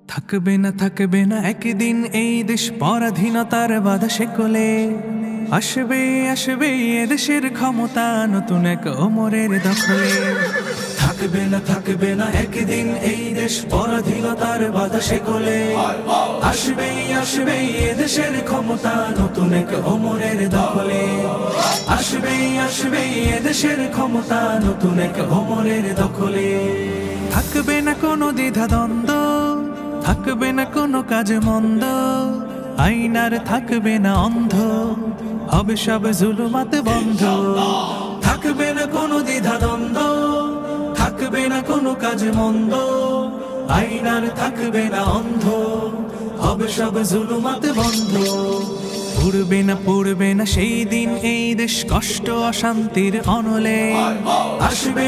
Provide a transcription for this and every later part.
থাকবে না একদিন এই দেশ পরাধীনতার বাধা শেকলে। আসবে এদেশের ক্ষমতা নতুন এক ওমরের দখলে। থাকবে না একদিন এই দেশ পরাধীনতার বাধা শেকলে। আসবে এদেশের ক্ষমতা নতুন এক ওমরের দখলে। আসবে এদেশের ক্ষমতা নতুন এক ওমরের দখলে। থাকবে না কোনো দ্বিধা দ্বন্দ্ব, থাকবে না কোনো কাজ মন্দ, আইনার থাকবে না অন্ধ, হবে সব জুলুমাত বন্ধ। থাকবে না কোনো দ্বিধা দ্বন্দ্ব, থাকবে না কোনো কাজ মন্দ, আইনার থাকবে না অন্ধ, হবে সব জুলুমাত বন্ধ। পড়বে না সেই দিন এই দেশ কষ্ট অশান্তির অনলে। আসবে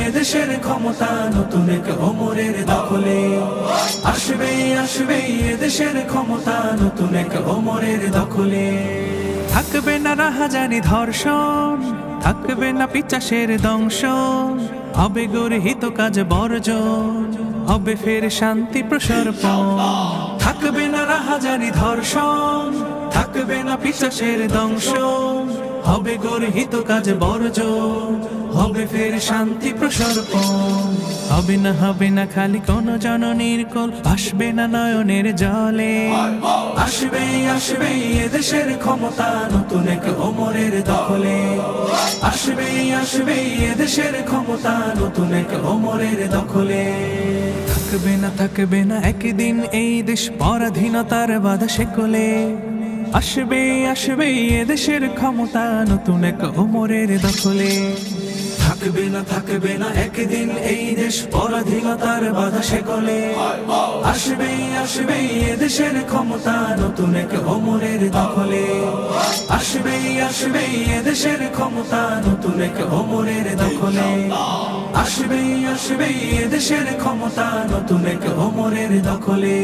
এদেশের ক্ষমতা নতুন এক ওমরের দখলে। আসবে এদেশের ক্ষমতা নতুন এক ওমরের দখলে। থাকবে না রাহাজানি ধর্ষণ, থাকবে না পিচাসের দংশন, হবে গর্হিত কাজ বর্জন, হবে ফের শান্তি প্রসর্পণ। থাকবে না রাহাজানি ধর্ষণ, থাকবে না পিচাসের দংশন, হবে গর্হিত কাজ বর্জন, হবে ফের শান্তি প্রসর্পণ। হবে না খালি কোন জননীর কোল, আসবে না নয়নের জলে। আসবে এদেশের ক্ষমতা নতুন এক ওমরের দখলে। আসবে এদেশের ক্ষমতা নতুন এক ওমরের দখলে। থাকবে না একদিন এই দেশ পরাধীনতার বাধা শেকলে। আসবে এদেশের ক্ষমতা নতুন এক ওমরের দখলে। থাকবে না একদিন এই দেশ পরাধীনতার বাধা শেকলে। আসবে এদেশের ক্ষমতা নতুন এক ওমরের দখলে। আসবে এদেশের ক্ষমতা নতুন এক ওমরের দখলে। আসবে এদেশের ক্ষমতা নতুন এক ওমরের দখলে।